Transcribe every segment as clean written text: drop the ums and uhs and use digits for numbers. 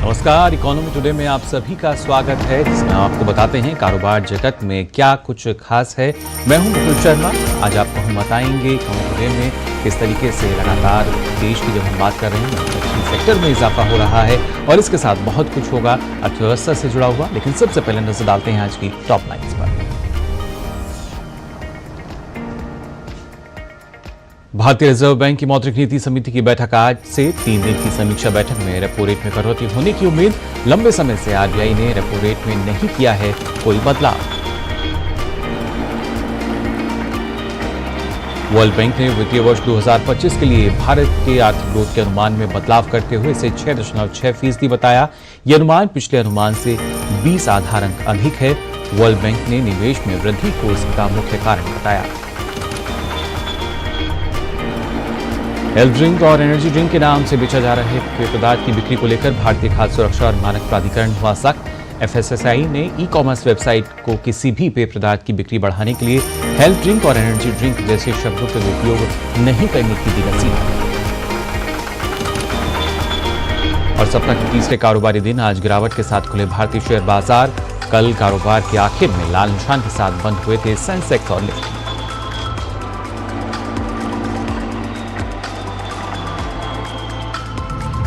नमस्कार, economy today में आप सभी का स्वागत है, जिसमें आपको बताते हैं कारोबार जगत में क्या कुछ खास है। मैं हूं मुकुल शर्मा। आज आपको हम बताएंगे इकोनॉमी टुडे में किस तरीके से लगातार देश की जब हम बात कर रहे हैं मैन्युफैक्चरिंग सेक्टर में इजाफा हो रहा है और इसके साथ बहुत कुछ होगा अर्थव्यवस्था से जुड़ा हुआ। लेकिन सबसे पहले नजर डालते हैं आज की टॉप लाइन्स पर। भारतीय रिजर्व बैंक की मौद्रिक नीति समिति की बैठक आज से 3 दिन की समीक्षा बैठक में रेपो रेट में कटौती होने की उम्मीद। लंबे समय से आरबीआई ने रेपो रेट में नहीं किया है कोई बदलाव। वर्ल्ड बैंक ने वित्तीय वर्ष 2025 के लिए भारत के आर्थिक ग्रोथ के अनुमान में बदलाव करते हुए इसे 6.6% बताया। यह अनुमान पिछले अनुमान से 20 आधार अंक अधिक है। वर्ल्ड बैंक ने निवेश में वृद्धि को इसका मुख्य कारण बताया। हेल्थ ड्रिंक और एनर्जी ड्रिंक के नाम से बेचा जा रहे पेय पदार्थ की बिक्री को लेकर भारतीय खाद्य सुरक्षा और मानक प्राधिकरण हुआ सख्त। एफएसएसआई ने ई कॉमर्स वेबसाइट को किसी भी पेय पदार्थ की बिक्री बढ़ाने के लिए हेल्थ ड्रिंक और एनर्जी ड्रिंक जैसे शब्दों का उपयोग नहीं करने की दी नसीहत। और सप्ताह के तीसरे कारोबारी दिन आज गिरावट के साथ खुले भारतीय शेयर बाजार। कल कारोबार के आखिर में लाल निशान के साथ बंद हुए थे सेंसेक्स और निफ्टी।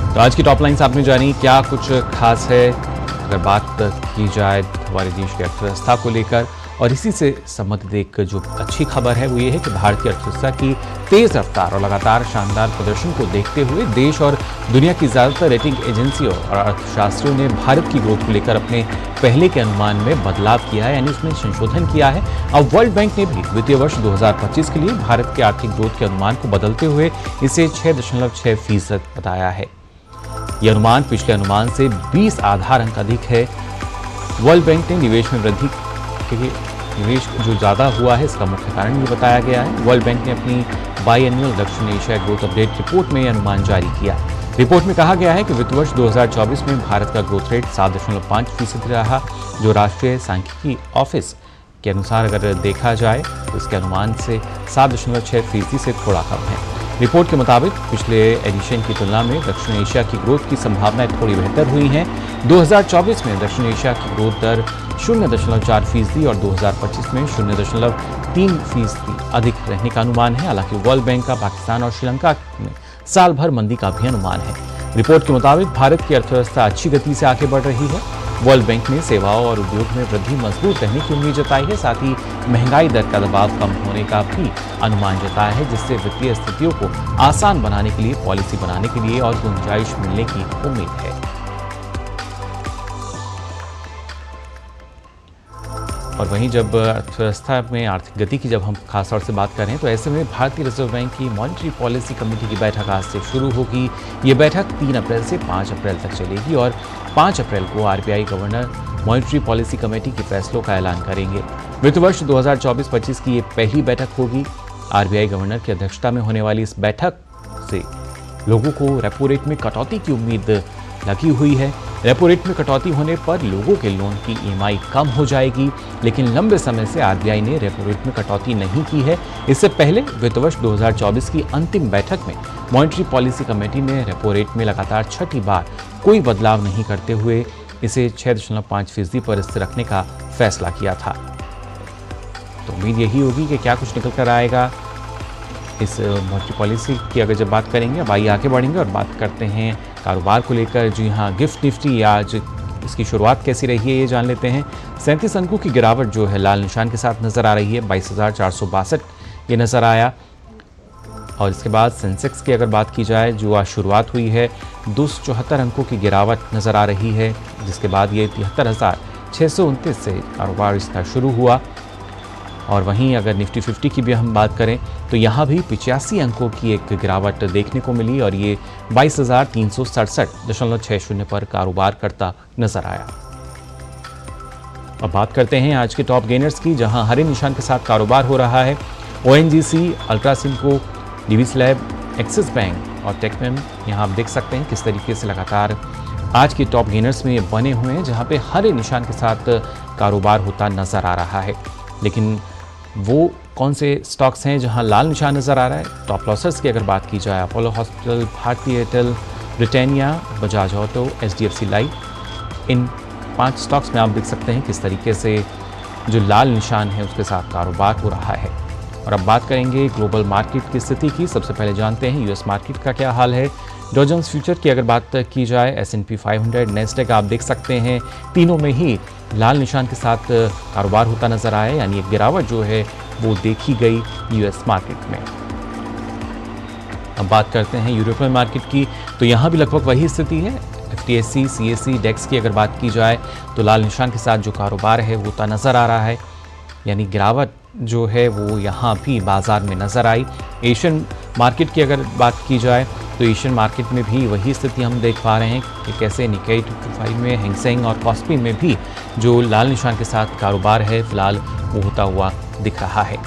तो आज की टॉप लाइन्स आपने जानी क्या कुछ खास है। अगर बात की जाए हमारे देश की अर्थव्यवस्था को लेकर और इसी से संबंधित एक जो अच्छी खबर है वो ये है कि भारतीय अर्थव्यवस्था की तेज रफ्तार और लगातार शानदार प्रदर्शन को देखते हुए देश और दुनिया की ज्यादातर रेटिंग एजेंसियों और अर्थशास्त्रियों ने भारत की ग्रोथ को लेकर अपने पहले के अनुमान में बदलाव किया है, यानी उसमें संशोधन किया है। अब वर्ल्ड बैंक ने भी वित्तीय वर्ष 2025 के लिए भारत के आर्थिक ग्रोथ के अनुमान को बदलते हुए इसे 6.6% बताया है। यह अनुमान पिछले अनुमान से 20 आधार अंक अधिक है। वर्ल्ड बैंक ने निवेश में वृद्धि के लिए निवेश जो ज्यादा हुआ है इसका मुख्य कारण ये बताया गया है। वर्ल्ड बैंक ने अपनी बाईएनुअल दक्षिण एशिया ग्रोथ अपडेट रिपोर्ट में यह अनुमान जारी किया। रिपोर्ट में कहा गया है कि वित्त वर्ष 2024 में भारत का ग्रोथ रेट 7.5% रहा, जो राष्ट्रीय सांख्यिकी ऑफिस के अनुसार अगर देखा जाए तो इसके अनुमान से 7.6% से थोड़ा कम है। रिपोर्ट के मुताबिक पिछले एडिशन की तुलना में दक्षिण एशिया की ग्रोथ की संभावनाएं थोड़ी बेहतर हुई हैं। 2024 में दक्षिण एशिया की ग्रोथ दर 0.4% और 2025 में 0.3% अधिक रहने का अनुमान है। हालांकि वर्ल्ड बैंक का पाकिस्तान और श्रीलंका में साल भर मंदी का भी अनुमान है। रिपोर्ट के मुताबिक भारत की अर्थव्यवस्था अच्छी गति से आगे बढ़ रही है। वर्ल्ड बैंक ने सेवाओं और उद्योग में वृद्धि मजबूत रहने की उम्मीद जताई है। साथ ही महंगाई दर का दबाव कम होने का भी अनुमान जताया है, जिससे वित्तीय स्थितियों को आसान बनाने के लिए पॉलिसी बनाने के लिए और गुंजाइश मिलने की उम्मीद है। और वहीं जब अर्थव्यवस्था में आर्थिक गति की जब हम खास तौर से बात करें तो ऐसे में भारतीय रिजर्व बैंक की मॉनेटरी पॉलिसी कमेटी की बैठक आज से शुरू होगी। ये बैठक 3 अप्रैल से 5 अप्रैल तक चलेगी और 5 अप्रैल को RBI governor monetary policy committee के फैसलों का ऐलान करेंगे। वित्त वर्ष 2024-25 की ये पहली बैठक होगी। आरबीआई गवर्नर की अध्यक्षता में होने वाली इस बैठक से लोगों को रेपो रेट में कटौती की उम्मीद लगी हुई है। रेपो रेट में कटौती होने पर लोगों के लोन की ईएमआई कम हो जाएगी, लेकिन लंबे समय से आरबीआई ने रेपो रेट में कटौती नहीं की है। इससे पहले वित्त वर्ष 2024 की अंतिम बैठक में मॉनेटरी पॉलिसी कमेटी ने रेपो रेट में लगातार छठी बार कोई बदलाव नहीं करते हुए इसे 6.5% पर स्थिर रखने का फैसला किया था। तो उम्मीद यही होगी कि क्या कुछ निकल कर आएगा इस मॉनेटरी पॉलिसी की। अगर जब बात करेंगे अब आइए आगे बढ़ेंगे और बात करते हैं कारोबार को लेकर। जी हाँ, गिफ्ट निफ्टी आज इसकी शुरुआत कैसी रही है ये जान लेते हैं। 37 अंकों की गिरावट जो है लाल निशान के साथ नजर आ रही है। 22,462 ये नजर आया। और इसके बाद सेंसेक्स की अगर बात की जाए जो आज शुरुआत हुई है 274 अंकों की गिरावट नजर आ रही है, जिसके बाद ये 73,629 से कारोबार इसका शुरू हुआ। और वहीं अगर निफ्टी 50 की भी हम बात करें तो यहाँ भी 85 अंकों की एक गिरावट देखने को मिली और ये 22,367.60 पर कारोबार करता नजर आया। अब बात करते हैं आज के टॉप गेनर्स की, जहां हरे निशान के साथ कारोबार हो रहा है। ओएनजीसी, अल्ट्रासिमको, डीवीएस लैब, एक्सिस बैंक और टेकमेम, यहाँ आप देख सकते हैं किस तरीके से लगातार आज के टॉप गेनर्स में ये बने हुए हैं, जहाँ पे हरे निशान के साथ कारोबार होता नजर आ रहा है। लेकिन वो कौन से स्टॉक्स हैं जहां लाल निशान नजर आ रहा है? टॉप लॉसर्स की अगर बात की जाए, Apollo hospital, Bharti Airtel, Britannia, Bajaj auto, HDFC life, इन 5 स्टॉक्स में आप देख सकते हैं किस तरीके से जो लाल निशान है उसके साथ कारोबार हो रहा है। और अब बात करेंगे ग्लोबल मार्केट की स्थिति की। सबसे पहले जानते हैं यूएस मार्केट का क्या हाल है। डॉ जोन्स फ्यूचर की अगर बात की जाए, S&P 500, नेस्डैक आप देख सकते हैं तीनों में ही लाल निशान के साथ कारोबार होता नजर आया, यानी एक गिरावट जो है वो देखी गई यूएस मार्केट में। अब बात करते हैं यूरोपियन मार्केट की, तो यहाँ भी लगभग वही स्थिति है। FTSE, CAC, डेक्स की अगर बात की जाए तो लाल निशान के साथ जो कारोबार है वो होता नजर आ रहा है, यानी गिरावट जो है वो यहाँ भी बाजार में नजर आई। एशियन मार्केट की अगर बात की जाए तो एशियन मार्केट में भी वही स्थिति हम देख पा रहे हैं कि कैसे निक्केई 225 में, हैंगसेंग और कॉस्पी में भी जो लाल निशान के साथ कारोबार है फिलहाल वो होता हुआ दिख रहा है।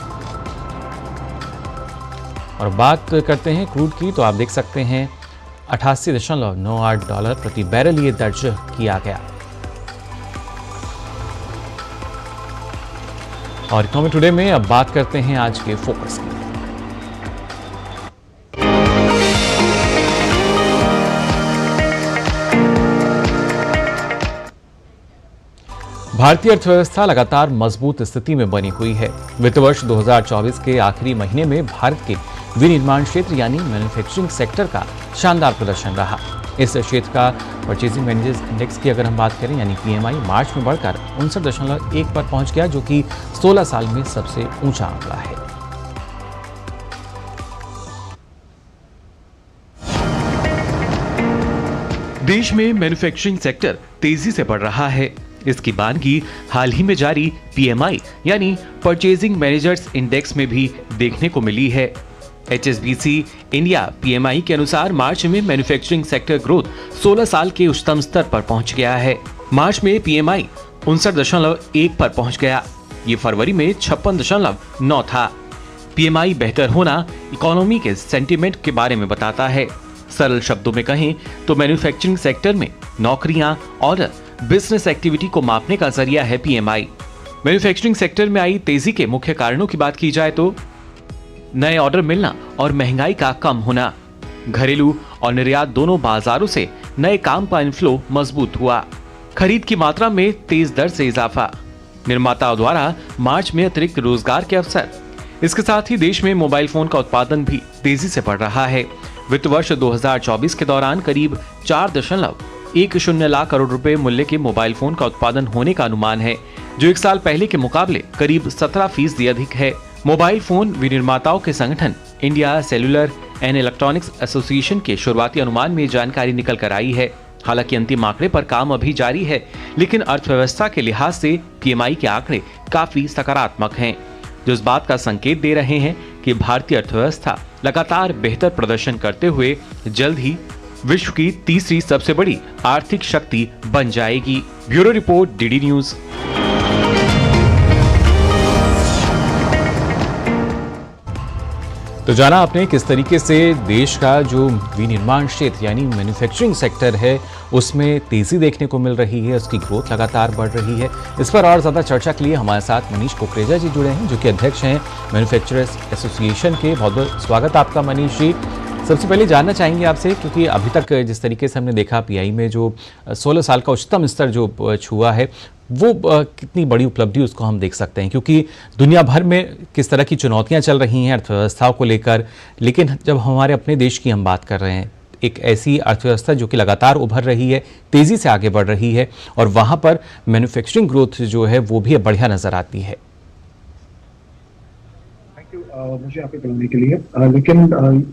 और बात करते हैं क्रूड की, तो आप देख सकते हैं $88.98 प्रति बैरल ये दर्ज किया गया। और इकोनॉमी टुडे में अब बात करते हैं आज के फोकस की। भारतीय अर्थव्यवस्था लगातार मजबूत स्थिति में बनी हुई है। वित्त वर्ष 2024 के आखिरी महीने में भारत के विनिर्माण क्षेत्र यानी मैन्युफैक्चरिंग सेक्टर का शानदार प्रदर्शन रहा। इस क्षेत्र का परचेजिंग मैनेजर्स इंडेक्स की अगर हम बात करें यानी PMI मार्च में बढ़कर 59.1 पर पहुंच गया, जो कि 16 साल में सबसे ऊंचा आंकड़ा है। देश में मैन्युफैक्चरिंग सेक्टर तेजी से बढ़ रहा है। इसकी बानगी हाल ही में जारी PMI यानी परचेजिंग मैनेजर्स इंडेक्स में भी देखने को मिली है। HSBC इंडिया PMI के अनुसार मार्च में मैन्युफैक्चरिंग सेक्टर ग्रोथ 16 साल के उच्चतम स्तर पर पहुंच गया है। मार्च में PMI 59.1 पर पहुंच गया। ये फरवरी में 56.9 था। PMI बेहतर होना इकोनॉमी के सेंटीमेंट के बारे में बताता है। सरल शब्दों में कहें तो मैन्युफैक्चरिंग सेक्टर में नौकरियां और बिजनेस एक्टिविटी को मापने का जरिया है PMI। मैन्युफैक्चरिंग सेक्टर में आई तेजी के मुख्य कारणों की बात की जाए तो नए ऑर्डर मिलना और महंगाई का कम होना। घरेलू और निर्यात दोनों बाजारों से नए काम का इनफ्लो मजबूत हुआ। खरीद की मात्रा में तेज दर से इजाफा। निर्माताओं द्वारा मार्च में अतिरिक्त रोजगार के अवसर। इसके साथ ही देश में मोबाइल फोन का उत्पादन भी तेजी से बढ़ रहा है। वित्त वर्ष 2024 के दौरान करीब 4.10 लाख करोड़ रुपए मूल्य के मोबाइल फोन का उत्पादन होने का अनुमान है, जो एक साल पहले के मुकाबले करीब 17% अधिक है। मोबाइल फोन विनिर्माताओं के संगठन India cellular and electronics association के शुरुआती अनुमान में जानकारी निकल कर आई है। हालांकि अंतिम आंकड़े पर काम अभी जारी है, लेकिन अर्थव्यवस्था के लिहाज से PMI के आंकड़े काफी सकारात्मक हैं, जो इस बात का संकेत दे रहे हैं कि भारतीय अर्थव्यवस्था लगातार बेहतर प्रदर्शन करते हुए जल्द ही विश्व की तीसरी सबसे बड़ी आर्थिक शक्ति बन जाएगी। Bureau report, DD news. तो जाना आपने किस तरीके से देश का जो विनिर्माण क्षेत्र यानी मैन्युफैक्चरिंग सेक्टर है उसमें तेजी देखने को मिल रही है, उसकी ग्रोथ लगातार बढ़ रही है। इस पर और ज़्यादा चर्चा के लिए हमारे साथ मनीष कुकरेजा जी जुड़े हैं, जो कि अध्यक्ष हैं मैन्युफैक्चरर्स एसोसिएशन के। बहुत बहुत स्वागत आपका मनीष जी। सबसे पहले जानना चाहेंगे आपसे, क्योंकि अभी तक जिस तरीके से हमने देखा PMI में जो 16 साल का उच्चतम स्तर जो छुआ है वो कितनी बड़ी उपलब्धि उसको हम देख सकते हैं, क्योंकि दुनिया भर में किस तरह की चुनौतियां चल रही हैं अर्थव्यवस्थाओं को लेकर। लेकिन जब हमारे अपने देश की हम बात कर रहे हैं, एक ऐसी अर्थव्यवस्था जो कि लगातार उभर रही है, तेज़ी से आगे बढ़ रही है, और वहाँ पर मैन्युफैक्चरिंग ग्रोथ जो है वो भी बढ़िया नज़र आती है। मुझे आपको बुलाने के लिए, लेकिन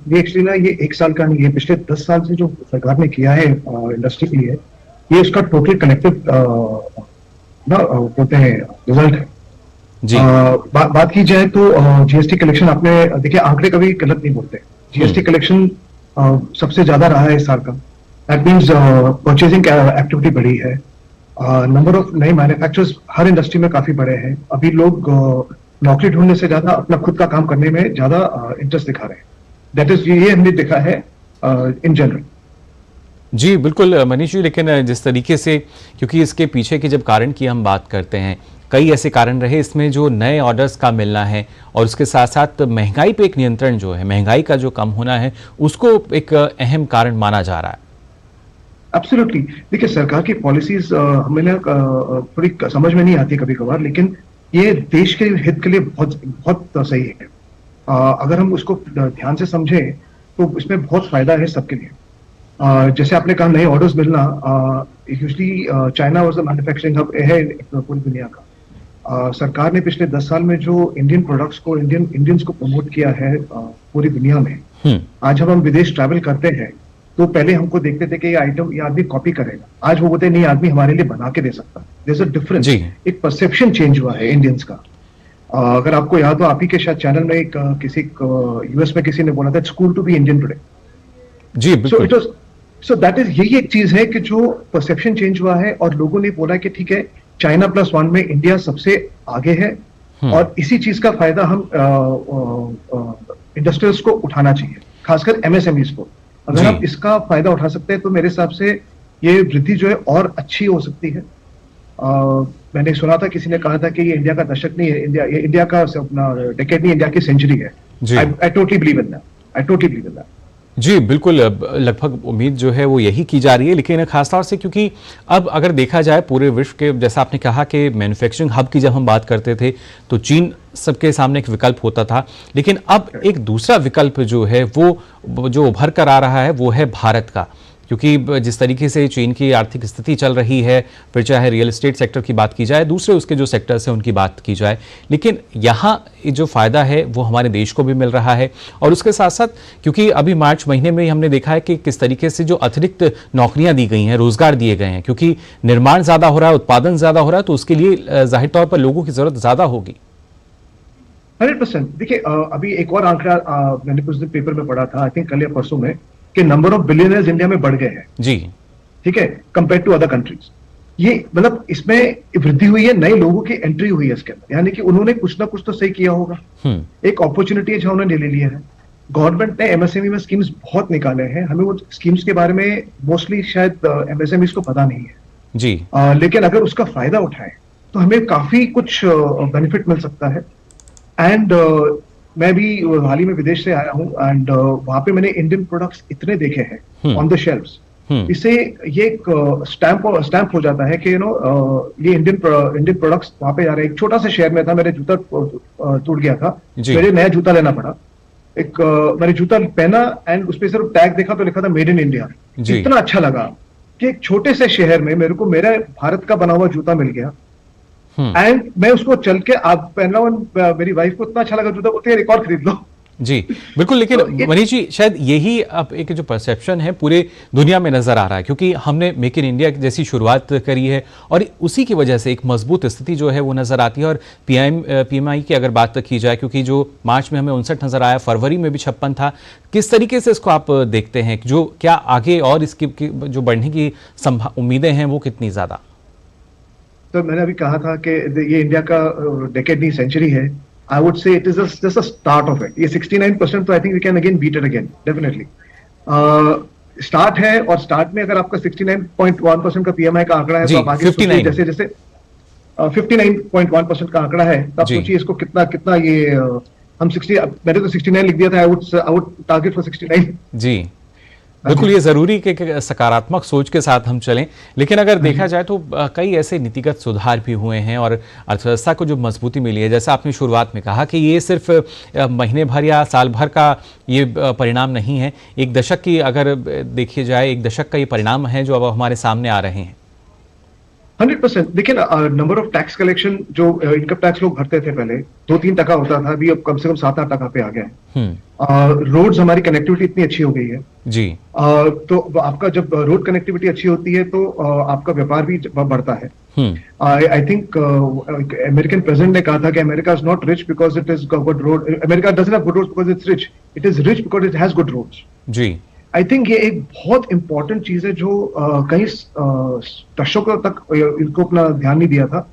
ये एक्चुअली ना ये 1 साल का नहीं है, पिछले 10 साल से जो सरकार ने किया है इंडस्ट्री के लिए, ये उसका टोटल कनेक्टिव बोलते हैं रिजल्ट है जी। बात की जाए तो GST कलेक्शन, आपने देखिए आंकड़े कभी गलत नहीं बोलते। GST कलेक्शन सबसे ज्यादा रहा है इस साल का। दैट मीन्स परचेजिंग एक्टिविटी बढ़ी है। नंबर ऑफ नए मैन्युफैक्चरर्स हर इंडस्ट्री में काफी बड़े हैं। अभी लोग नौकरी ढूंढने से ज्यादा अपना खुद का काम करने में ज्यादा इंटरेस्ट दिखा रहे हैं। दैट इज, ये हमने देखा है इन जनरल। जी बिल्कुल मनीष जी, लेकिन जिस तरीके से, क्योंकि इसके पीछे के जब कारण की हम बात करते हैं, कई ऐसे कारण रहे इसमें, जो नए ऑर्डर्स का मिलना है और उसके साथ साथ महंगाई पे एक नियंत्रण जो है, महंगाई का जो कम होना है, उसको एक अहम कारण माना जा रहा है। एब्सोल्युटली। देखिए सरकार की पॉलिसीज हमें ना थोड़ी समझ में नहीं आती कभी कभार, लेकिन ये देश के हित के लिए बहुत बहुत सही है। अगर हम उसको ध्यान से समझें तो इसमें बहुत फायदा है सबके लिए। जैसे आपने कहा नए ऑर्डर्स मिलना, usually China was the manufacturing hub है पूरी दुनिया का। सरकार ने पिछले 10 साल में जो इंडियन प्रोडक्ट्स को इंडियंस को प्रमोट किया है पूरी दुनिया में। आज जब हम विदेश ट्रैवल करते हैं तो पहले हमको देखते थे कि ये आइटम ये आदमी कॉपी करेगा, आज वो बोलते नहीं आदमी हमारे लिए बना के दे सकता है। देयर इज अ डिफरेंस, एक परसेप्शन चेंज हुआ है इंडियंस का। अगर आपको याद हो, आप ही के शायद चैनल में एक किसी यूएस में किसी ने बोला था, it's cool to be Indian today. जी बिल्कुल। सो दैट इज यही एक चीज है कि जो परसेप्शन चेंज हुआ है और लोगों ने बोला कि ठीक है चाइना +1 में इंडिया सबसे आगे है और इसी चीज का फायदा हम इंडस्ट्रियल्स को उठाना चाहिए, खासकर एमएसएमईज को। अगर हम इसका फायदा उठा सकते हैं तो मेरे हिसाब से ये वृद्धि जो है और अच्छी हो सकती है। मैंने सुना था किसी ने कहा था कि ये इंडिया का दशक नहीं है, इंडिया का अपना डेकेड नहीं, इंडिया की सेंचुरी है। I totally believe in that. जी बिल्कुल, लगभग उम्मीद जो है वो यही की जा रही है, लेकिन खासतौर से क्योंकि अब अगर देखा जाए पूरे विश्व के, जैसा आपने कहा कि मैन्युफैक्चरिंग हब की जब हम बात करते थे तो चीन सबके सामने एक विकल्प होता था, लेकिन अब एक दूसरा विकल्प जो है वो जो उभर कर आ रहा है वो है भारत का। क्योंकि जिस तरीके से चीन की आर्थिक स्थिति चल रही है, फिर चाहे रियल एस्टेट सेक्टर की बात की जाए, दूसरे उसके जो सेक्टर्स हैं उनकी बात की जाए, लेकिन यहाँ जो फ़ायदा है वो हमारे देश को भी मिल रहा है। और उसके साथ साथ क्योंकि अभी मार्च महीने में हमने देखा है कि किस तरीके से जो अतिरिक्त नौकरियाँ दी गई हैं, रोजगार दिए गए हैं, क्योंकि निर्माण ज़्यादा हो रहा है, उत्पादन ज़्यादा हो रहा है, तो उसके लिए जाहिर तौर पर लोगों की ज़रूरत ज़्यादा होगी। 100%। देखिए अभी एक और आंकड़ा मैंने कुछ दिन पेपर में पढ़ा था, आई थिंक कल या परसों में, कि नंबर ऑफ बिलियनर्स इंडिया में बढ़ गए हैं जी, ठीक है, कंपेयर टू अदर कंट्रीज। ये मतलब इसमें वृद्धि हुई है, नए लोगों की एंट्री हुई है इसके अंदर, यानी कि उन्होंने कुछ ना कुछ तो सही किया होगा। एक अपॉर्चुनिटी है जो उन्होंने ले लिया है। गवर्नमेंट ने एमएसएमई में स्कीम्स बहुत निकाले हैं, हमें वो स्कीम्स के बारे में मोस्टली शायद एमएसएमई को पता नहीं है जी, लेकिन अगर उसका फायदा उठाए तो हमें काफी कुछ बेनिफिट मिल सकता है। एंड मैं भी हाल ही में विदेश से आया हूं एंड वहां पे मैंने इंडियन प्रोडक्ट्स इतने देखे हैं ऑन द शेल्फ्स, इससे ये एक स्टैंप हो जाता है कि ये इंडियन प्रोडक्ट्स वहां पे जा रहे हैं। एक छोटा सा शहर में था, मेरे जूता टूट गया था, मेरे नया जूता लेना पड़ा। मैंने जूता पहना एंड उस पर सिर्फ टैग देखा तो लिखा था मेड इन इंडिया। इतना अच्छा लगा कि एक छोटे से शहर में मेरे को मेरा भारत का बना हुआ जूता मिल गया एंड मैं उसको चल के आप पहन रहा हूं। मेरी वाइफ को इतना अच्छा लगा जूता, बोलते हैं एक और खरीद लो। जी बिल्कुल, लेकिन मनीष जी शायद यही अब एक जो परसेप्शन है पूरे दुनिया में नजर आ रहा है, क्योंकि हमने मेक इन इंडिया जैसी शुरुआत करी है और उसी की वजह से एक मजबूत स्थिति जो है वो नजर आती है। और पीएमआई की अगर बात की जाए, क्योंकि जो मार्च में हमें 59 नजर आया, फरवरी में भी 56 था, किस तरीके से इसको आप देखते हैं, जो क्या आगे और इसकी जो बढ़ने की उम्मीदें हैं वो कितनी ज्यादा? तो मैंने अभी कहा था कि ये इंडिया का डेकेड नहीं सेंचुरी है। I would say it is just a start of it. ये 69% तो I think we can again beat it again, definitely start है। और स्टार्ट में अगर आपका 69.1% का पीएमआई का आंकड़ा है तो आप आगे जैसे जैसे 59.1% का आंकड़ा है, तब सोचिए इसको कितना कितना ये हम 60, मैंने तो 69 लिख दिया था, आई वुड टारगेट फॉर 69। जी बिल्कुल, ये जरूरी कि सकारात्मक सोच के साथ हम चलें। लेकिन अगर देखा जाए तो कई ऐसे नीतिगत सुधार भी हुए हैं और अर्थव्यवस्था को जो मजबूती मिली है, जैसा आपने शुरुआत में कहा कि ये सिर्फ महीने भर या साल भर का ये परिणाम नहीं है, एक दशक की अगर देखी जाए, एक दशक का ये परिणाम है जो अब हमारे सामने आ रहे हैं। 100%। देखिए ना, नंबर ऑफ टैक्स कलेक्शन जो इनकम टैक्स लोग भरते थे पहले 2-3% होता था, अभी अब कम से कम 7-8% पे आ गया है। रोड्स हमारी कनेक्टिविटी इतनी अच्छी हो गई है जी, तो आपका जब रोड कनेक्टिविटी अच्छी होती है तो आपका व्यापार भी बढ़ता है। आई थिंक अमेरिकन प्रेसिडेंट ने कहा था कि America is not rich because it is good road, America doesn't have good roads because it's rich, it is rich because it has good roads. जी, आई थिंक ये एक बहुत important चीज है जो कई दशकों तक इनको अपना ध्यान नहीं दिया था।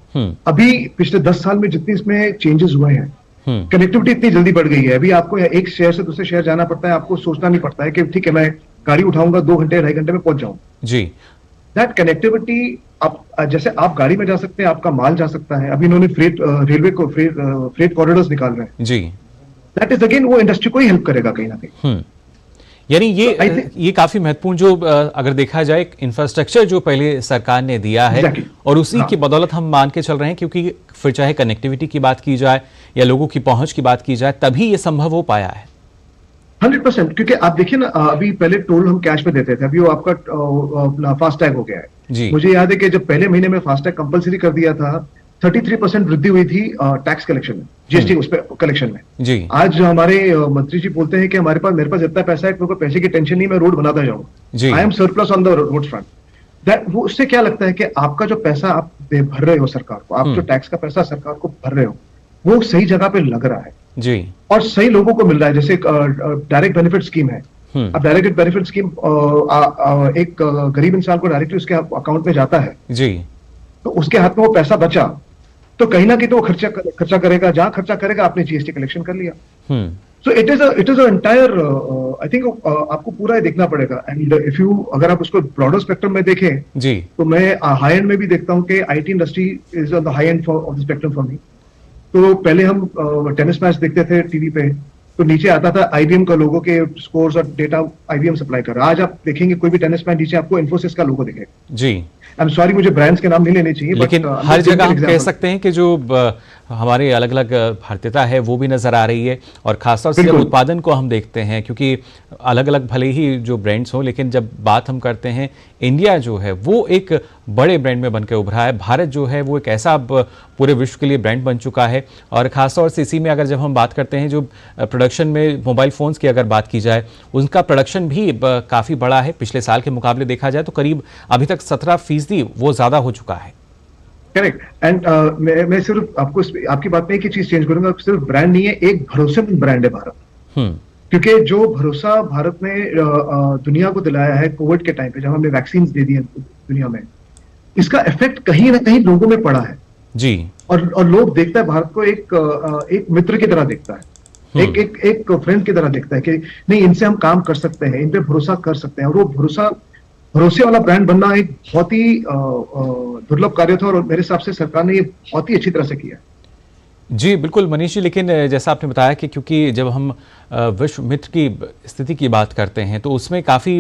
अभी पिछले 10 साल में जितनी इसमें चेंजेस हुए हैं, कनेक्टिविटी इतनी जल्दी बढ़ गई है। अभी आपको एक शहर से दूसरे शहर जाना पड़ता है, आपको सोचना नहीं पड़ता है कि ठीक है मैं गाड़ी उठाऊंगा 2 घंटे 2.5 घंटे में पहुंच जाऊं। जी, दैट कनेक्टिविटी, आप जैसे आप गाड़ी में जा सकते हैं, आपका माल जा सकता है। अभी इन्होंने रेलवे को फ्रेट कॉरिडोर्स निकाल रहे हैं जी, दैट इज अगेन वो इंडस्ट्री को ही हेल्प करेगा कहीं ना कहीं। यानी ये काफी महत्वपूर्ण जो अगर देखा जाए इंफ्रास्ट्रक्चर जो पहले सरकार ने दिया है और उसी की बदौलत हम मान के चल रहे हैं, क्योंकि फिर चाहे कनेक्टिविटी की बात की जाए या लोगों की पहुंच की बात की जाए, तभी ये संभव हो पाया है। 100%, क्योंकि आप देखिए ना, अभी पहले टोल हम कैश में देते थे, अभी वो आपका फास्टैग हो गया है। मुझे याद है कि जब पहले महीने में फास्टैग कंपलसरी कर दिया था, 33% वृद्धि हुई थी टैक्स कलेक्शन में, जीएसटी उस पर कलेक्शन में। जी। आज हमारे मंत्री जी बोलते हैं कि मेरे पास इतना पैसा है कि मेरे को पैसे की टेंशन नहीं, मैं रोड बनाता जाऊंगा। I am surplus on the road front. वो उससे क्या लगता है कि आपका जो पैसा आप भर रहे हो सरकार को, आप जो टैक्स का पैसा सरकार को भर रहे हो, वो सही जगह पे लग रहा है जी, और सही लोगों को मिल रहा है। जैसे डायरेक्ट बेनिफिट स्कीम है, अब डायरेक्ट बेनिफिट स्कीम एक गरीब इंसान को डायरेक्टली उसके अकाउंट में जाता है जी, तो उसके हाथ में वो पैसा बचा, तो कहीं ना कहीं तो वो खर्चा करेगा, जहां खर्चा करेगा आपने जीएसटी कलेक्शन कर लिया। सो it is entire, I think आपको पूरा ही देखना पड़ेगा। एंड इफ यू अगर आप उसको ब्रॉडर स्पेक्ट्रम में देखें जी, तो मैं हाई एंड में भी देखता हूं कि IT industry is on the high end of the spectrum for me. तो पहले हम टेनिस मैच देखते थे टीवी पे, तो नीचे आता था आईबीएम का लोगो के स्कोर्स और डेटा आईबीएम सप्लाई कर रहा है। आज आप देखेंगे कोई भी टेनिस मैच नीचे आपको इन्फोसिस का लोगो दिखेगा जी। आई एम सॉरी, मुझे ब्रांड्स के नाम नहीं लेने चाहिए, लेकिन हर जगह हम कह सकते हैं कि जो हमारे अलग अलग भारतीयता है वो भी नजर आ रही है, और खासतौर से जब उत्पादन को हम देखते हैं, क्योंकि अलग अलग भले ही जो ब्रांड्स हो, लेकिन जब बात हम करते हैं, इंडिया जो है वो एक बड़े ब्रांड में बनकर उभरा है। भारत जो है वो एक ऐसा पूरे विश्व के लिए ब्रांड बन चुका है। और खासतौर से इसी में अगर जब हम बात करते हैं, जो प्रोडक्शन में मोबाइल फोन्स की अगर बात की जाए, उनका प्रोडक्शन भी काफ़ी बड़ा है। पिछले साल के मुकाबले देखा जाए तो करीब अभी तक 17% वो ज़्यादा हो चुका है। करेक्ट। एंड मैं सिर्फ आपकी बात में एक ही चीज चेंज करूंगा, सिर्फ ब्रांड नहीं है, एक भरोसेमंद ब्रांड है भारत। क्योंकि जो भरोसा भारत ने दुनिया को दिलाया है कोविड के टाइम पे, जब हमने वैक्सीन दे दी दुनिया में, इसका इफेक्ट कहीं ना कहीं लोगों में पड़ा है जी। और लोग देखता है भारत को एक मित्र की तरह देखता है, एक फ्रेंड की तरह देखता है कि नहीं, इनसे हम काम कर सकते हैं, इन पे भरोसा कर सकते हैं। और वो भरोसे वाला ब्रांड बनना एक बहुत ही दुर्लभ कार्य था, और मेरे हिसाब से सरकार ने ये बहुत ही अच्छी तरह से किया। जी बिल्कुल मनीष जी, लेकिन जैसा आपने बताया कि क्योंकि जब हम विश्व मित्र की स्थिति की बात करते हैं, तो उसमें काफ़ी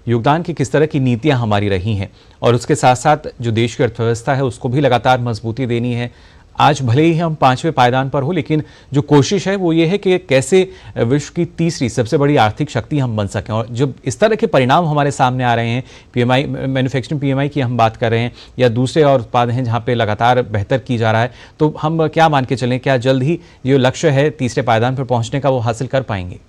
योगदान की किस तरह की नीतियां हमारी रही हैं, और उसके साथ साथ जो देश की अर्थव्यवस्था है उसको भी लगातार मजबूती देनी है। आज भले ही हम 5वें पायदान पर हो, लेकिन जो कोशिश है वो ये है कि कैसे विश्व की तीसरी सबसे बड़ी आर्थिक शक्ति हम बन सकें। और जब इस तरह के परिणाम हमारे सामने आ रहे हैं, पीएमआई, मैन्युफैक्चरिंग पीएमआई की हम बात कर रहे हैं, या दूसरे और उत्पाद हैं जहाँ पे लगातार बेहतर की जा रहा है, तो हम क्या मान के चलें, क्या जल्द ही जो लक्ष्य है तीसरे पायदान पर पहुँचने का वो हासिल कर पाएंगे?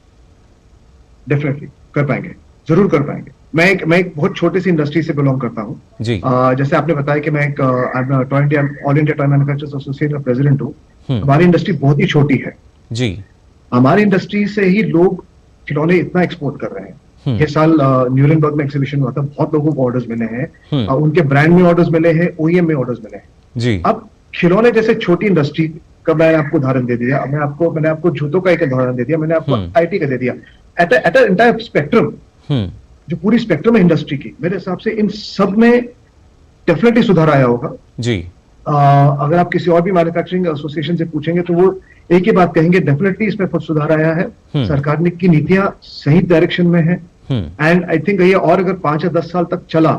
डेफिनेटली कर पाएंगे, जरूर कर पाएंगे। मैं एक बहुत छोटी सी इंडस्ट्री से बिलोंग करता हूँ जी। जैसे आपने बताया कि मैं एक all India toy manufacturers association का प्रेसिडेंट हूँ। हमारी इंडस्ट्री बहुत ही छोटी है जी। हमारी इंडस्ट्री से ही लोग खिलौने इतना एक्सपोर्ट कर रहे हैं। ये साल न्यूरेनबर्ग में एक्सिबिशन हुआ था, बहुत लोगों को ऑर्डर्स मिले हैं, उनके ब्रांड में ऑर्डर्स मिले हैं, ओईएम में ऑर्डर्स मिले हैं जी। अब खिलौने जैसे छोटी इंडस्ट्री का मैंने आपको उदाहरण दे दिया, मैंने आपको जूतों का एक उदाहरण दे दिया, मैंने आपको आईटी का दे दिया, एट एंटायर स्पेक्ट्रम, जो पूरी स्पेक्ट्रम है इंडस्ट्री की, मेरे हिसाब से इन सब में डेफिनेटली सुधार आया होगा जी। अगर आप किसी और भी मैन्युफैक्चरिंग एसोसिएशन से पूछेंगे तो वो एक ही बात कहेंगे, डेफिनेटली इसमें बहुत सुधार आया है। सरकार ने की नीतियां सही डायरेक्शन में है, एंड आई थिंक ये और अगर 5 या 10 साल तक चला,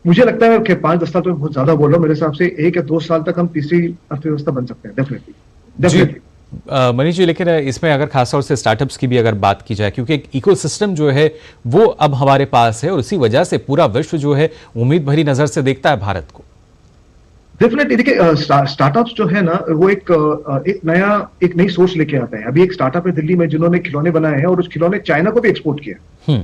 मुझे लगता है कि 5-10 साल तो बहुत ज्यादा बोल रहा हूं, मेरे हिसाब से 1 या 2 साल तक हम तीसरी अर्थव्यवस्था बन सकते हैं डेफिनेटली। मनीष जी, लेकिन इसमें अगर खासतौर से स्टार्टअप्स की भी अगर बात की जाए, क्योंकि एक इकोसिस्टम जो है वो अब हमारे पास है, और इसी वजह से पूरा विश्व जो है उम्मीद भरी नजर से देखता है भारत को। डेफिनेटली देखिए, स्टार्टअप्स जो है ना, वो एक नई सोच लेके आते हैं। अभी एक स्टार्टअप है दिल्ली में जिन्होंने खिलौने बनाए हैं, और उस खिलौने चाइना को भी एक्सपोर्ट किया।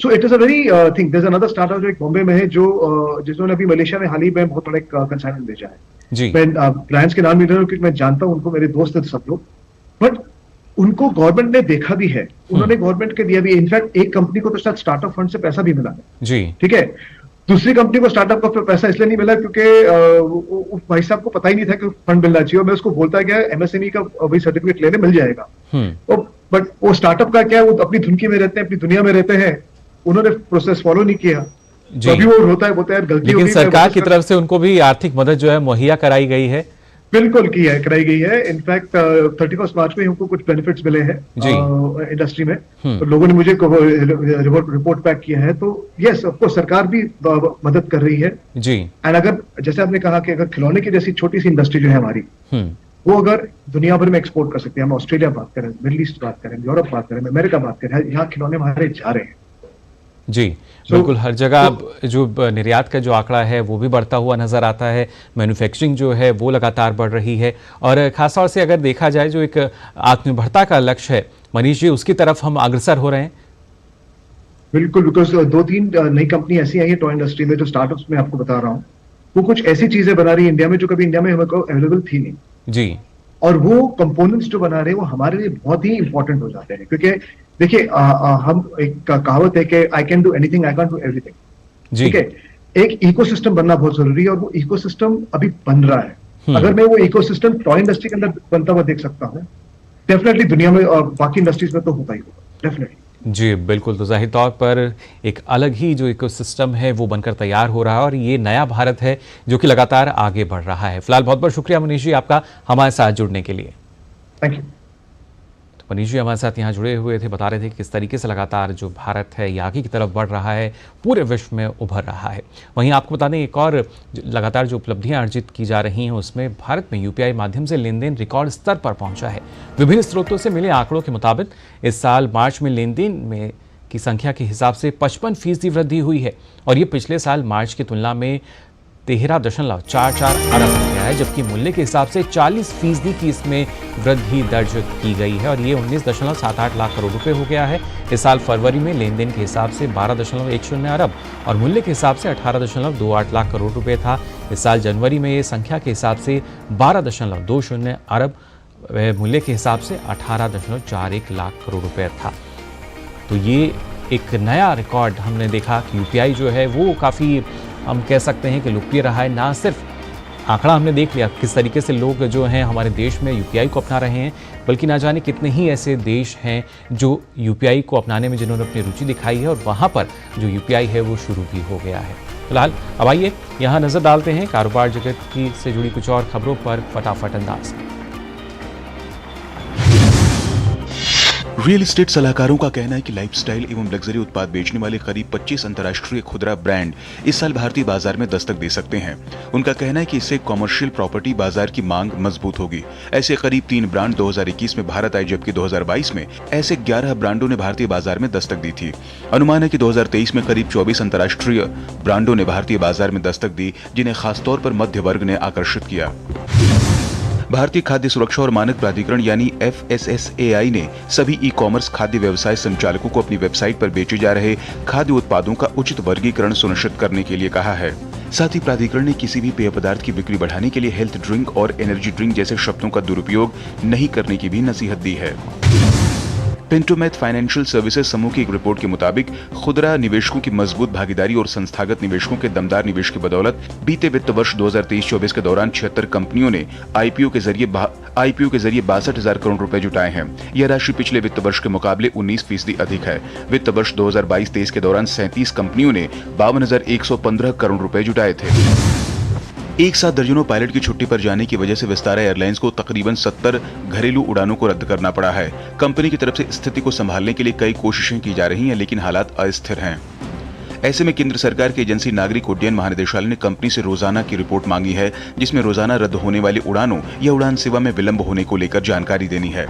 So it is a very thing. There is another startup जो एक बॉम्बे में है, जो जिन्होंने अभी मलेशिया में हाल ही में बहुत बड़ा कंसाइनमेंट भेजा है जी। मैं ब्रांड्स के नाम नहीं ले रहा हूँ क्योंकि मैं जानता हूँ उनको, मेरे दोस्त हैं सब लोग, बट उनको गवर्नमेंट ने देखा भी है, उन्होंने गवर्नमेंट के दिया भी। इनफैक्ट एक कंपनी को तो शायद स्टार्टअप फंड से पैसा भी मिला है जी, ठीक है। दूसरी कंपनी को स्टार्टअप का पैसा इसलिए नहीं मिला क्योंकि भाई साहब को पता ही नहीं था कि फंड मिलना चाहिए, और मैं उसको बोलता गया एमएसएमई का वही सर्टिफिकेट लेने मिल जाएगा। बट वो स्टार्टअप का क्या है, वो अपनी धुनकी में रहते हैं, अपनी दुनिया में रहते हैं, उन्होंने प्रोसेस फॉलो नहीं किया, तो अभी वो होता है गलती। लेकिन सरकार की तरफ से उनको भी आर्थिक मदद जो है मुहैया कराई गई है, बिल्कुल कराई गई है। इनफैक्ट 31 मार्च में हमको कुछ बेनिफिट्स मिले हैं इंडस्ट्री में, तो लोगों ने मुझे रिपोर्ट बैक किया है। तो यस, ऑफ कोर्स सरकार भी मदद कर रही है जी। एंड अगर जैसे आपने कहा कि अगर खिलौने की जैसी छोटी सी इंडस्ट्री जो है हमारी, वो अगर दुनिया भर में एक्सपोर्ट कर सकते हैं, हम ऑस्ट्रेलिया बात करें, मिडिल ईस्ट बात करें, यूरोप बात करें, अमेरिका बात करें, यहाँ खिलौने हमारे जा रहे हैं जी। बिल्कुल, हर जगह अब जो निर्यात का जो आंकड़ा है वो भी बढ़ता हुआ नजर आता है, मैन्युफैक्चरिंग जो है वो लगातार बढ़ रही है, और खासतौर से अगर देखा जाए जो एक आत्मनिर्भरता का लक्ष्य है मनीष जी, उसकी तरफ हम अग्रसर हो रहे हैं। बिल्कुल, बिकॉज 2-3 नई कंपनी ऐसी आई है टॉय इंडस्ट्री में, जो स्टार्टअप्स में आपको बता रहा हूँ, वो कुछ ऐसी चीजें बना रही है इंडिया में जो कभी इंडिया में हमको अवेलेबल थी नहीं जी। और वो कंपोनेंट्स जो बना रहे हैं वो हमारे लिए बहुत ही इंपॉर्टेंट हो जाते हैं, क्योंकि देखिए हम एक कहावत है कि I can do anything, I can do everything. ठीक है, एक इकोसिस्टम बनना बहुत जरूरी है और वो इकोसिस्टम अभी बन रहा है। अगर मैं वो इकोसिस्टम टॉय इंडस्ट्री के अंदर बनता हुआ देख सकता हूँ, डेफिनेटली दुनिया में और बाकी इंडस्ट्रीज में तो होता ही होगा, डेफिनेटली। जी बिल्कुल, तो जाहिर तौर पर एक अलग ही जो इकोसिस्टम है वो बनकर तैयार हो रहा है और ये नया भारत है जो कि लगातार आगे बढ़ रहा है। फिलहाल बहुत बहुत शुक्रिया मनीष जी आपका हमारे साथ जुड़ने के लिए। Thank you. तो मनीष जी हमारे साथ यहाँ जुड़े हुए थे, बता रहे थे कि किस तरीके से लगातार जो भारत है ये आगे की तरफ बढ़ रहा है, पूरे विश्व में उभर रहा है। वहीं आपको बता दें एक और लगातार जो उपलब्धियां अर्जित की जा रही हैं उसमें भारत में यूपीआई माध्यम से लेन देन रिकॉर्ड स्तर पर पहुंचा है। विभिन्न स्रोतों से मिले आंकड़ों के मुताबिक इस साल मार्च में लेन देन में की संख्या के हिसाब से 55% वृद्धि हुई है और ये पिछले साल मार्च की तुलना में 13.44 अरब हो गया है, जबकि मूल्य के हिसाब से 40% की इसमें वृद्धि दर्ज की गई है और ये 19.78 लाख करोड़ रुपए हो गया है। इस साल फरवरी में लेन देन के हिसाब से 12.10 अरब और मूल्य के हिसाब से 18.28 लाख करोड़ रुपए था। इस साल जनवरी में ये संख्या के हिसाब से 12.20 अरब, मूल्य के हिसाब से 18.41 लाख करोड़ रुपए था। तो ये एक नया रिकॉर्ड हमने देखा कि यूपीआई जो है वो काफ़ी हम कह सकते हैं कि लोकप्रिय रहा है। ना सिर्फ आंकड़ा हमने देख लिया किस तरीके से लोग जो हैं हमारे देश में यूपीआई को अपना रहे हैं, बल्कि ना जाने कितने ही ऐसे देश हैं जो यूपीआई को अपनाने में जिन्होंने अपनी रुचि दिखाई है और वहाँ पर जो यूपीआई है वो शुरू भी हो गया है। फिलहाल अब आइए यहाँ नज़र डालते हैं कारोबार जगत की से जुड़ी कुछ और खबरों पर फटाफट अंदाज में। रियल एस्टेट सलाहकारों का कहना है कि लाइफस्टाइल एवं लग्जरी उत्पाद बेचने वाले करीब 25 अंतर्राष्ट्रीय खुदरा ब्रांड इस साल भारतीय बाजार में दस्तक दे सकते हैं। उनका कहना है कि इससे कमर्शियल प्रॉपर्टी बाजार की मांग मजबूत होगी। ऐसे करीब 3 ब्रांड 2021 में भारत आए, जबकि 2022 में ऐसे 11 ब्रांडों ने भारतीय बाजार में दस्तक दी थी। अनुमान है कि 2023 में करीब 24 अंतर्राष्ट्रीय ब्रांडों ने भारतीय बाजार में दस्तक दी, जिन्हें खासतौर पर मध्य वर्ग ने आकर्षित किया। भारतीय खाद्य सुरक्षा और मानक प्राधिकरण यानी FSSAI ने सभी ई-कॉमर्स खाद्य व्यवसाय संचालकों को अपनी वेबसाइट पर बेचे जा रहे खाद्य उत्पादों का उचित वर्गीकरण सुनिश्चित करने के लिए कहा है। साथ ही प्राधिकरण ने किसी भी पेय पदार्थ की बिक्री बढ़ाने के लिए हेल्थ ड्रिंक और एनर्जी ड्रिंक जैसे शब्दों का दुरुपयोग नहीं करने की भी नसीहत दी है। पेंटोमैथ फाइनेंशियल सर्विसेज समूह की एक रिपोर्ट के मुताबिक खुदरा निवेशकों की मजबूत भागीदारी और संस्थागत निवेशकों के दमदार निवेश की बदौलत बीते वित्त वर्ष 2023-24 के दौरान 76 कंपनियों ने आईपीओ के जरिए 62,000 करोड़ रुपए जुटाए हैं। यह राशि पिछले वित्त वर्ष के मुकाबले 19% अधिक है। वित्त वर्ष 2022-23 के दौरान 37 कंपनियों ने 52,115 करोड़ रुपए जुटाए थे। एक साथ दर्जनों पायलट की छुट्टी पर जाने की वजह से विस्तारा एयरलाइंस को तकरीबन 70 घरेलू उड़ानों को रद्द करना पड़ा है। कंपनी की तरफ से स्थिति को संभालने के लिए कई कोशिशें की जा रही हैं, लेकिन हालात अस्थिर हैं। ऐसे में केंद्र सरकार की एजेंसी नागरिक उड्डयन महानिदेशालय ने कंपनी से रोजाना की रिपोर्ट मांगी है, जिसमें रोजाना रद्द होने वाली उड़ानों या उड़ान सेवा में विलंब होने को लेकर जानकारी देनी है।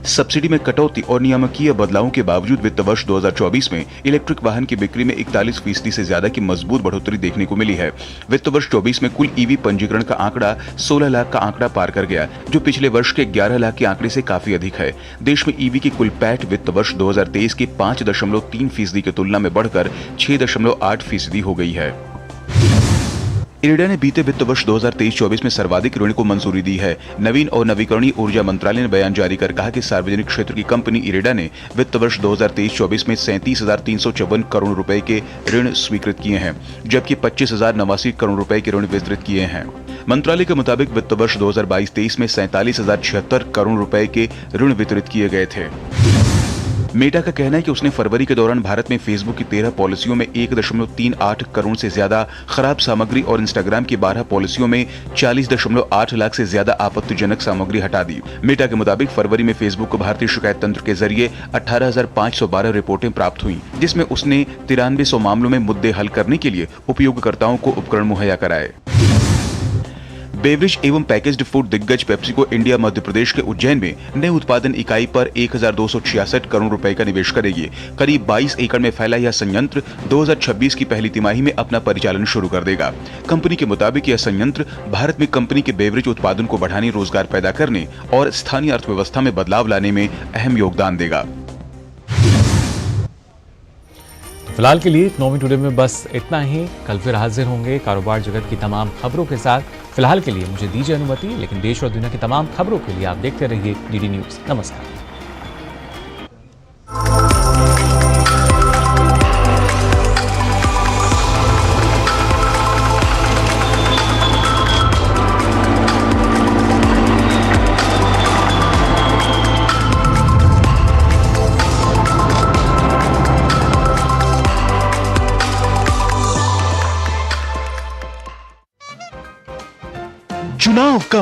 सब्सिडी में कटौती और नियामकीय बदलावों के बावजूद वित्त वर्ष 2024 में इलेक्ट्रिक वाहन की बिक्री में 41% से ज्यादा की मजबूत बढ़ोतरी देखने को मिली है। वित्त वर्ष 24 में कुल ईवी पंजीकरण का आंकड़ा 16 लाख का आंकड़ा पार कर गया, जो पिछले वर्ष के 11 लाख के आंकड़े से काफी अधिक है। देश में ईवी की कुल पैठ वित्त वर्ष 2023 की 5.3% की तुलना में बढ़कर 6.8% हो गई है। इरेडा ने बीते वित्त वर्ष 2023-24 में सर्वाधिक ऋण को मंजूरी दी है। नवीन और नवीकरणीय ऊर्जा मंत्रालय ने बयान जारी कर कहा कि सार्वजनिक क्षेत्र की कंपनी इरेडा ने वित्त वर्ष 2023-24 में 37,354 करोड़ रुपए के ऋण स्वीकृत किए हैं, जबकि 25,089 करोड़ रुपए के ऋण वितरित किए हैं। मंत्रालय के मुताबिक वित्त वर्ष 2022-23 में 47,076 करोड़ रुपए के ऋण वितरित किए गए थे। मेटा का कहना है कि उसने फरवरी के दौरान भारत में फेसबुक की 13 पॉलिसियों में 1.38 करोड़ से ज्यादा खराब सामग्री और इंस्टाग्राम की 12 पॉलिसियों में 40.8 लाख से ज्यादा आपत्तिजनक सामग्री हटा दी। मेटा के मुताबिक फरवरी में फेसबुक को भारतीय शिकायत तंत्र के जरिए 18,512 रिपोर्टें प्राप्त हुई, जिसमें उसने 9300 मामलों में मुद्दे हल करने के लिए उपयोगकर्ताओं को उपकरण मुहैया कराए। बेवरेज एवं पैकेज्ड फूड दिग्गज पेप्सिको इंडिया मध्य प्रदेश के उज्जैन में नए उत्पादन इकाई पर 1,266 करोड़ रुपए का निवेश करेगी। करीब 22 एकड़ में फैला यह संयंत्र 2026 की पहली तिमाही में अपना परिचालन शुरू कर देगा। कंपनी के मुताबिक यह संयंत्र भारत में कंपनी के बेवरेज उत्पादन को बढ़ाने, रोजगार पैदा करने और स्थानीय अर्थव्यवस्था में बदलाव लाने में अहम योगदान देगा। फिलहाल के लिए इकोनॉमी टुडे में बस इतना ही। कल फिर हाजिर होंगे कारोबार जगत की तमाम खबरों के साथ। फिलहाल के लिए मुझे दीजिए अनुमति, लेकिन देश और दुनिया की तमाम खबरों के लिए आप देखते रहिए डीडी न्यूज। नमस्कार। चुनाव का